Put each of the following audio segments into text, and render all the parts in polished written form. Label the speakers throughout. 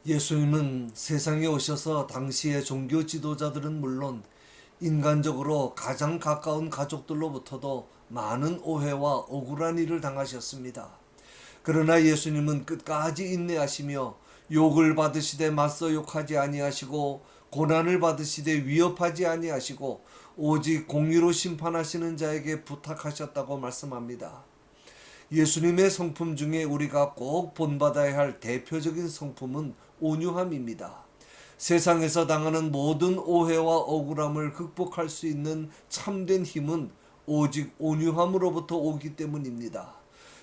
Speaker 1: 예수님은 세상에 오셔서 당시의 종교 지도자들은 물론 인간적으로 가장 가까운 가족들로부터도 많은 오해와 억울한 일을 당하셨습니다. 그러나 예수님은 끝까지 인내하시며 욕을 받으시되 맞서 욕하지 아니하시고 고난을 받으시되 위협하지 아니하시고 오직 공의로 심판하시는 자에게 부탁하셨다고 말씀합니다. 예수님의 성품 중에 우리가 꼭 본받아야 할 대표적인 성품은 온유함입니다. 세상에서 당하는 모든 오해와 억울함을 극복할 수 있는 참된 힘은 오직 온유함으로부터 오기 때문입니다.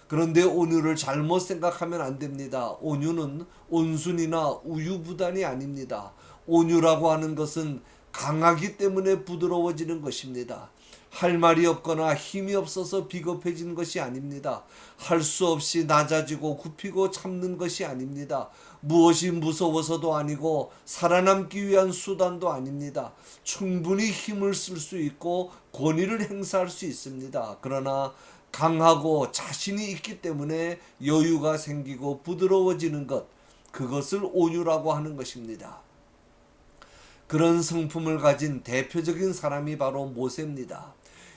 Speaker 1: 그런데 온유를 잘못 생각하면 안 됩니다. 온유는 온순이나 우유부단이 아닙니다. 온유라고 하는 것은 강하기 때문에 부드러워지는 것입니다. 할 말이 없거나 힘이 없어서 비겁해진 것이 아닙니다. 할 수 없이 낮아지고 굽히고 참는 것이 아닙니다. 무엇이 무서워서도 아니고 살아남기 위한 수단도 아닙니다. 충분히 힘을 쓸 수 있고 권위를 행사할 수 있습니다. 그러나 강하고 자신이 있기 때문에 여유가 생기고 부드러워지는 것, 그것을 온유라고 하는 것입니다. 그런 성품을 가진 대표적인 사람이 바로 모세입니다.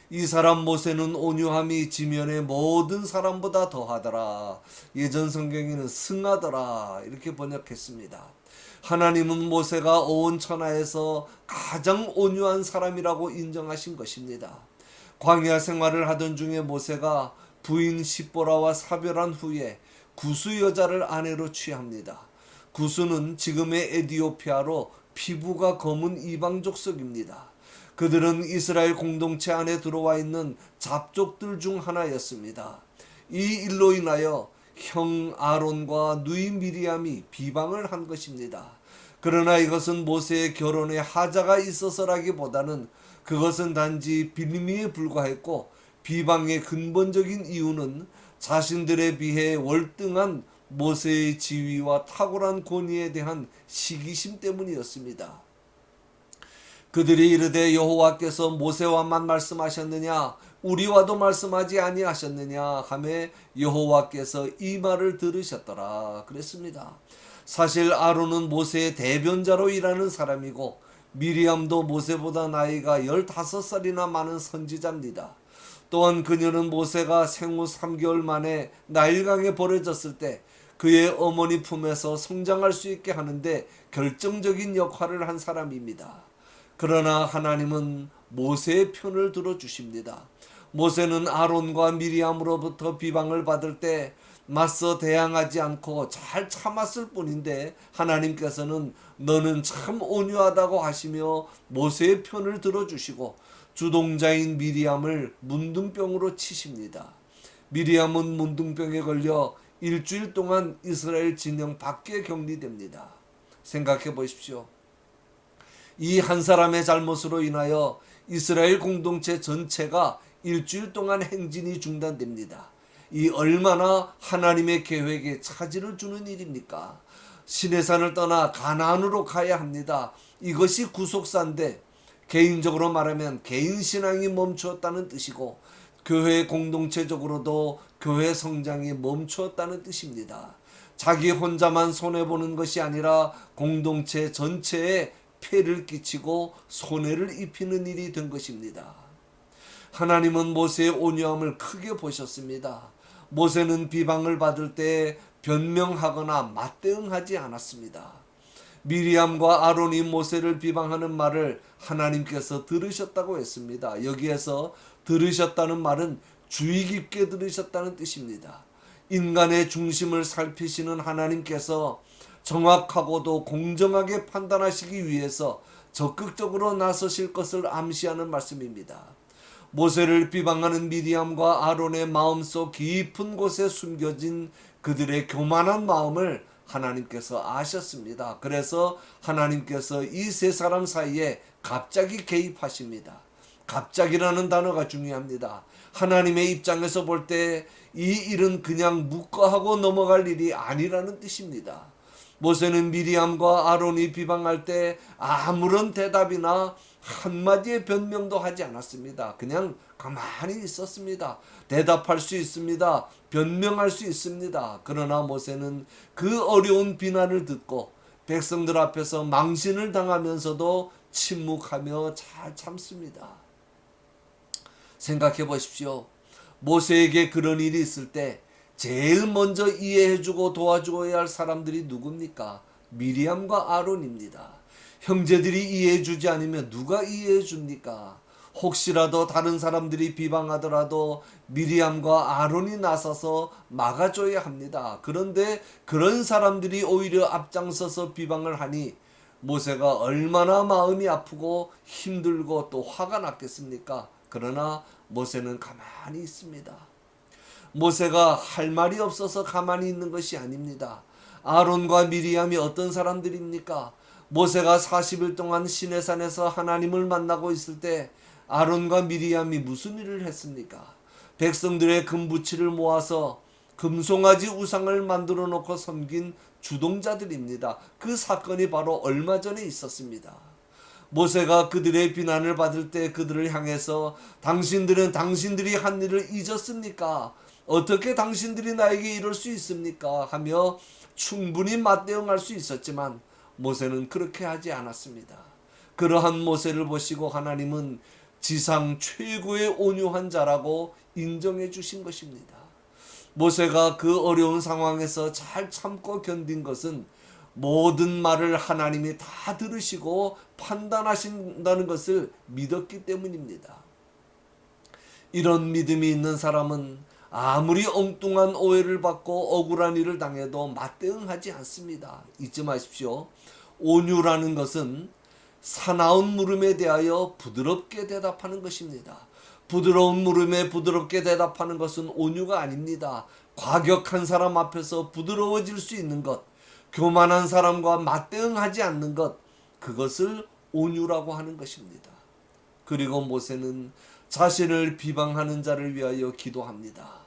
Speaker 1: 이 사람 모세는 온유함이 지면의 모든 사람보다 더하더라. 예전 성경에는 승하더라 이렇게 번역했습니다. 하나님은 모세가 온 천하에서 가장 온유한 사람이라고 인정하신 것입니다. 광야 생활을 하던 중에 모세가 부인 시보라와 사별한 후에 구스 여자를 아내로 취합니다. 구스는 지금의 에디오피아로 피부가 검은 이방 족속입니다. 그들은 이스라엘 공동체 안에 들어와 있는 잡족들 중 하나였습니다. 이 일로 인하여 형 아론과 누이 미리암이 비방을 한 것입니다. 그러나 이것은 모세의 결혼에 하자가 있어서라기보다는 그것은 단지 빌미에 불과했고, 비방의 근본적인 이유는 자신들에 비해 월등한 모세의 지위와 탁월한 권위에 대한 시기심 때문이었습니다. 그들이 이르되 여호와께서 모세와만 말씀하셨느냐 우리와도 말씀하지 아니하셨느냐 하매 여호와께서 이 말을 들으셨더라 그랬습니다. 사실 아론은 모세의 대변자로 일하는 사람이고 미리암도 모세보다 나이가 15살이나 많은 선지자입니다. 또한 그녀는 모세가 생후 3개월 만에 나일강에 버려졌을 때 그의 어머니 품에서 성장할 수 있게 하는데 결정적인 역할을 한 사람입니다. 그러나 하나님은 모세의 편을 들어주십니다. 모세는 아론과 미리암으로부터 비방을 받을 때 맞서 대항하지 않고 잘 참았을 뿐인데, 하나님께서는 너는 참 온유하다고 하시며 모세의 편을 들어주시고 주동자인 미리암을 문둥병으로 치십니다. 미리암은 문둥병에 걸려 일주일 동안 이스라엘 진영 밖에 격리됩니다. 생각해 보십시오. 이 한 사람의 잘못으로 인하여 이스라엘 공동체 전체가 일주일 동안 행진이 중단됩니다. 이 얼마나 하나님의 계획에 차질을 주는 일입니까? 시내산을 떠나 가나안으로 가야 합니다. 이것이 구속사인데, 개인적으로 말하면 개인 신앙이 멈추었다는 뜻이고 교회 공동체적으로도 교회 성장이 멈추었다는 뜻입니다. 자기 혼자만 손해보는 것이 아니라 공동체 전체에 폐를 끼치고 손해를 입히는 일이 된 것입니다. 하나님은 모세의 온유함을 크게 보셨습니다. 모세는 비방을 받을 때 변명하거나 맞대응하지 않았습니다. 미리암과 아론이 모세를 비방하는 말을 하나님께서 들으셨다고 했습니다. 여기에서 들으셨다는 말은 주의 깊게 들으셨다는 뜻입니다. 인간의 중심을 살피시는 하나님께서 정확하고도 공정하게 판단하시기 위해서 적극적으로 나서실 것을 암시하는 말씀입니다. 모세를 비방하는 미리암과 아론의 마음속 깊은 곳에 숨겨진 그들의 교만한 마음을 하나님께서 아셨습니다. 그래서 하나님께서 이 세 사람 사이에 갑자기 개입하십니다. 갑자기라는 단어가 중요합니다. 하나님의 입장에서 볼 때 이 일은 그냥 묵과하고 넘어갈 일이 아니라는 뜻입니다. 모세는 미리암과 아론이 비방할 때 아무런 대답이나 한마디의 변명도 하지 않았습니다. 그냥 가만히 있었습니다. 대답할 수 있습니다. 변명할 수 있습니다. 그러나 모세는 그 어려운 비난을 듣고 백성들 앞에서 망신을 당하면서도 침묵하며 잘 참습니다. 생각해 보십시오. 모세에게 그런 일이 있을 때 제일 먼저 이해해주고 도와줘야 할 사람들이 누굽니까? 미리암과 아론입니다. 형제들이 이해해주지 않으면 누가 이해해줍니까? 혹시라도 다른 사람들이 비방하더라도 미리암과 아론이 나서서 막아줘야 합니다. 그런데 그런 사람들이 오히려 앞장서서 비방을 하니 모세가 얼마나 마음이 아프고 힘들고 또 화가 났겠습니까? 그러나 모세는 가만히 있습니다. 모세가 할 말이 없어서 가만히 있는 것이 아닙니다. 아론과 미리암이 어떤 사람들입니까? 모세가 40일 동안 시내산에서 하나님을 만나고 있을 때 아론과 미리암이 무슨 일을 했습니까? 백성들의 금부치를 모아서 금송아지 우상을 만들어 놓고 섬긴 주동자들입니다. 그 사건이 바로 얼마 전에 있었습니다. 모세가 그들의 비난을 받을 때 그들을 향해서 당신들은 당신들이 한 일을 잊었습니까? 어떻게 당신들이 나에게 이럴 수 있습니까? 하며 충분히 맞대응할 수 있었지만 모세는 그렇게 하지 않았습니다. 그러한 모세를 보시고 하나님은 지상 최고의 온유한 자라고 인정해 주신 것입니다. 모세가 그 어려운 상황에서 잘 참고 견딘 것은 모든 말을 하나님이 다 들으시고 판단하신다는 것을 믿었기 때문입니다. 이런 믿음이 있는 사람은 아무리 엉뚱한 오해를 받고 억울한 일을 당해도 맞대응하지 않습니다. 잊지 마십시오. 온유라는 것은 사나운 물음에 대하여 부드럽게 대답하는 것입니다. 부드러운 물음에 부드럽게 대답하는 것은 온유가 아닙니다. 과격한 사람 앞에서 부드러워질 수 있는 것, 교만한 사람과 맞대응하지 않는 것, 그것을 온유라고 하는 것입니다. 그리고 모세는 자신을 비방하는 자를 위하여 기도합니다.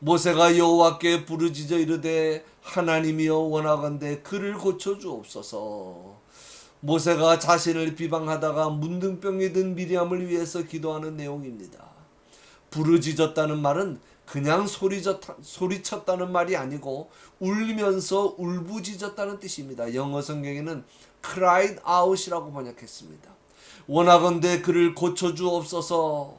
Speaker 1: 모세가 여호와께 부르짖어 이르되 하나님이여 원하건대 그를 고쳐주옵소서. 모세가 자신을 비방하다가 문둥병이 든 미리암을 위해서 기도하는 내용입니다. 부르짖었다는 말은 그냥 소리쳤다는 말이 아니고 울면서 울부짖었다는 뜻입니다. 영어 성경에는 cried out이라고 번역했습니다. 원하건대 그를 고쳐주옵소서.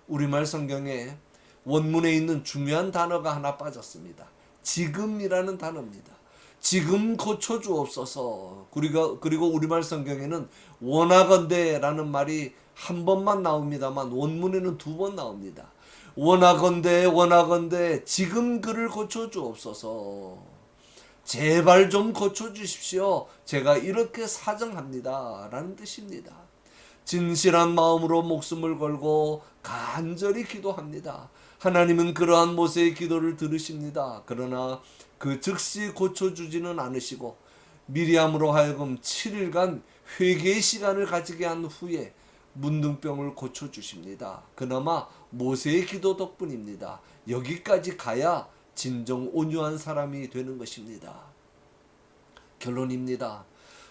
Speaker 1: 우리말 성경에 원문에 있는 중요한 단어가 하나 빠졌습니다. 지금이라는 단어입니다. 지금 고쳐주옵소서. 그리고 우리말 성경에는 원하건대라는 말이 한 번만 나옵니다만 원문에는 2번 나옵니다. 원하건대 지금 그를 고쳐주옵소서. 제발 좀 고쳐주십시오. 제가 이렇게 사정합니다. 라는 뜻입니다. 진실한 마음으로 목숨을 걸고 간절히 기도합니다. 하나님은 그러한 모세의 기도를 들으십니다. 그러나 그 즉시 고쳐주지는 않으시고 미리암으로 하여금 7일간 회개의 시간을 가지게 한 후에 문둥병을 고쳐주십니다. 그나마 모세의 기도 덕분입니다. 여기까지 가야 진정 온유한 사람이 되는 것입니다. 결론입니다.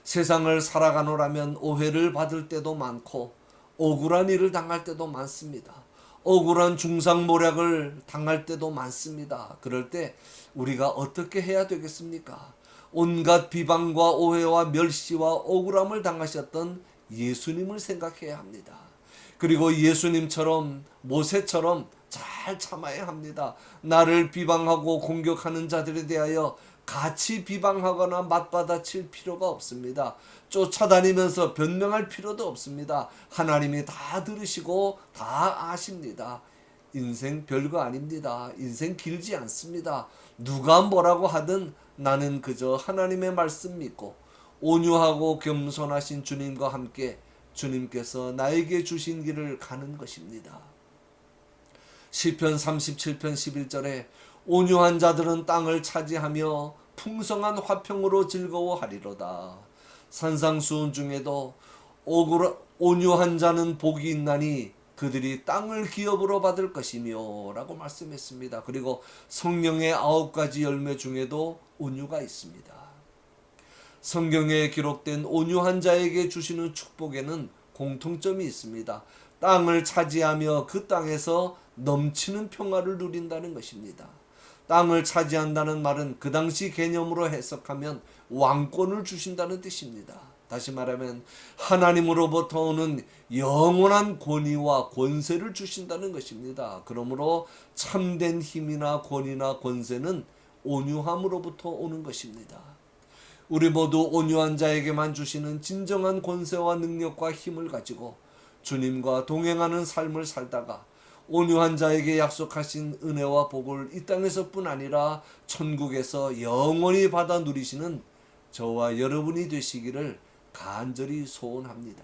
Speaker 1: 세상을 살아가노라면 오해를 받을 때도 많고 억울한 일을 당할 때도 많습니다. 억울한 중상모략을 당할 때도 많습니다. 그럴 때 우리가 어떻게 해야 되겠습니까? 온갖 비방과 오해와 멸시와 억울함을 당하셨던 예수님을 생각해야 합니다. 그리고 예수님처럼 모세처럼 잘 참아야 합니다. 나를 비방하고 공격하는 자들에 대하여 같이 비방하거나 맞받아칠 필요가 없습니다. 쫓아다니면서 변명할 필요도 없습니다. 하나님이 다 들으시고 다 아십니다. 인생 별거 아닙니다. 인생 길지 않습니다. 누가 뭐라고 하든 나는 그저 하나님의 말씀 믿고 온유하고 겸손하신 주님과 함께 주님께서 나에게 주신 길을 가는 것입니다. 시편 37편 11절에 온유한 자들은 땅을 차지하며 풍성한 화평으로 즐거워하리로다. 산상수훈 중에도 온유한 자는 복이 있나니 그들이 땅을 기업으로 받을 것이며 라고 말씀했습니다. 그리고 성령의 9가지 열매 중에도 온유가 있습니다. 성경에 기록된 온유한 자에게 주시는 축복에는 공통점이 있습니다. 땅을 차지하며 그 땅에서 넘치는 평화를 누린다는 것입니다. 땅을 차지한다는 말은 그 당시 개념으로 해석하면 왕권을 주신다는 뜻입니다. 다시 말하면 하나님으로부터 오는 영원한 권위와 권세를 주신다는 것입니다. 그러므로 참된 힘이나 권위나 권세는 온유함으로부터 오는 것입니다. 우리 모두 온유한 자에게만 주시는 진정한 권세와 능력과 힘을 가지고 주님과 동행하는 삶을 살다가 온유한 자에게 약속하신 은혜와 복을 이 땅에서뿐 아니라 천국에서 영원히 받아 누리시는 저와 여러분이 되시기를 간절히 소원합니다.